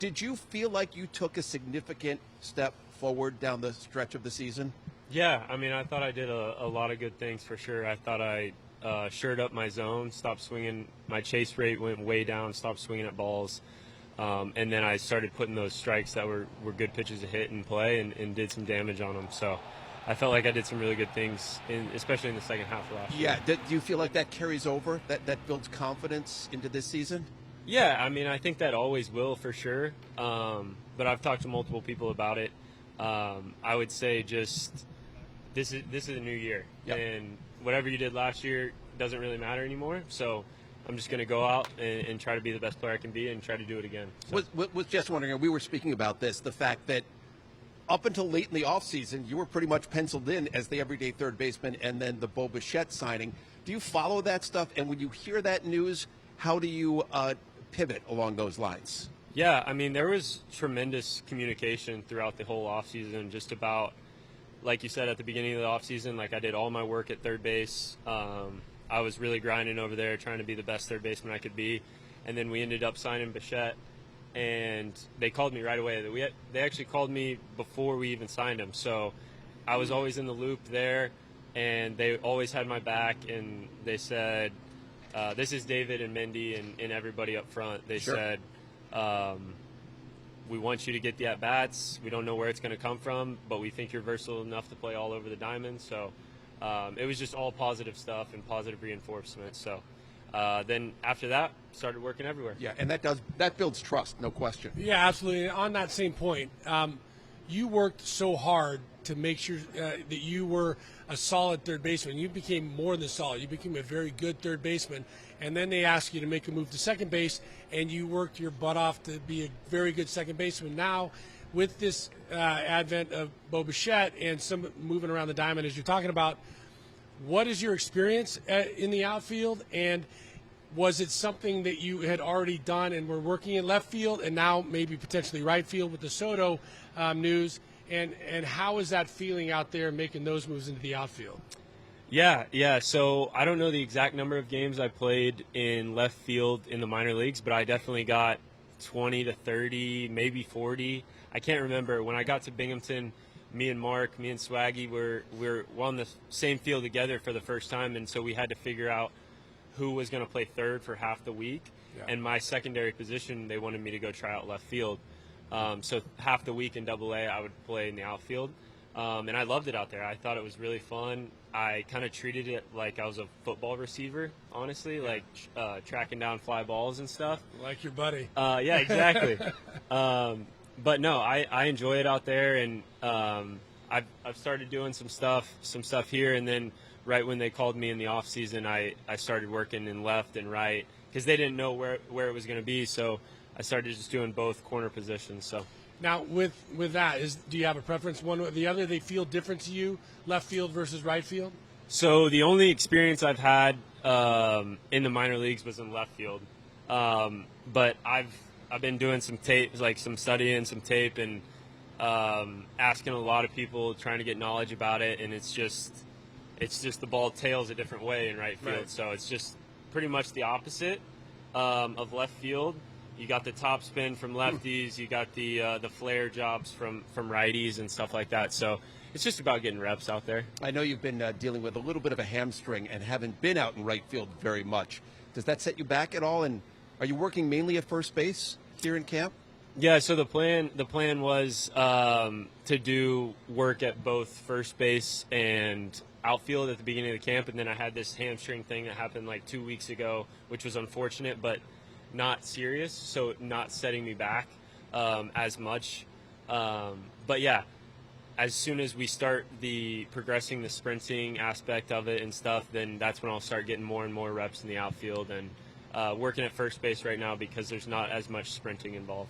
Did you feel like you took a significant step forward down the stretch of the season? Yeah, I mean, I thought I did a lot of good things for sure. I thought I shored up my zone, stopped swinging. My chase rate went way down, stopped swinging at balls. And then I started putting those strikes that were good pitches to hit and play and did some damage on them. So I felt like I did some really good things, especially in the second half of last year. Yeah. Do you feel like that carries over, that builds confidence into this season? Yeah, I mean, I think that always will for sure. But I've talked to multiple people about it. I would say just this is a new year. Yep. And whatever you did last year doesn't really matter anymore. So I'm just going to go out and try to be the best player I can be and try to do it again. So. Was just wondering, we were speaking about this, the fact that up until late in the offseason, you were pretty much penciled in as the everyday third baseman, and then the Bo Bichette signing. Do you follow that stuff? And when you hear that news, how do you pivot along those lines? Yeah, I mean, there was tremendous communication throughout the whole offseason just about, like you said at the beginning of the offseason, like I did all my work at third base. I was really grinding over there, trying to be the best third baseman I could be. And then we ended up signing Bichette, and they called me right away. They actually called me before we even signed him. So I was always in the loop there, and they always had my back, and they said, this is David and Mindy and everybody up front. They Sure. said, we want you to get the at-bats. We don't know where it's going to come from, but we think you're versatile enough to play all over the diamond. So it was just all positive stuff and positive reinforcement. So then after that, started working everywhere. Yeah, and that builds trust, no question. Yeah, absolutely. On that same point, you worked so hard to make sure that you were a solid third baseman. You became more than solid. You became a very good third baseman. And then they asked you to make a move to second base, and you worked your butt off to be a very good second baseman. Now, with this advent of Bo Bichette and some moving around the diamond, as you're talking about, what is your experience in the outfield? And was it something that you had already done and were working in left field and now maybe potentially right field with the Soto news? And how is that feeling out there making those moves into the outfield? Yeah. So I don't know the exact number of games I played in left field in the minor leagues, but I definitely got 20 to 30, maybe 40. I can't remember. When I got to Binghamton, me and Mark, me and Swaggy were on the same field together for the first time, and so we had to figure out who was going to play third for half the week. Yeah. And my secondary position, they wanted me to go try out left field. So half the week in AA, I would play in the outfield. And I loved it out there. I thought it was really fun. I kind of treated it like I was a football receiver, honestly, like tracking down fly balls and stuff. Like your buddy. Yeah, exactly. But no, I enjoy it out there, and I've started doing some stuff here, and then right when they called me in the off season, I started working in left and right because they didn't know where it was going to be, so I started just doing both corner positions. So. Now, with that, do you have a preference one or the other? They feel different to you, left field versus right field? So the only experience I've had in the minor leagues was in left field, but I've been doing some tape, like some studying, some tape, and asking a lot of people, trying to get knowledge about it, and it's just the ball tails a different way in right field. Right. So it's just pretty much the opposite of left field. You got the top spin from lefties. You got the flare jobs from righties and stuff like that. So it's just about getting reps out there. I know you've been dealing with a little bit of a hamstring and haven't been out in right field very much. Does that set you back at all? And are you working mainly at first base here in camp? Yeah. So the plan was to do work at both first base and outfield at the beginning of the camp, and then I had this hamstring thing that happened like 2 weeks ago, which was unfortunate, but not serious, so not setting me back as much. But yeah, as soon as we start progressing the sprinting aspect of it and stuff, then that's when I'll start getting more and more reps in the outfield and working at first base right now because there's not as much sprinting involved.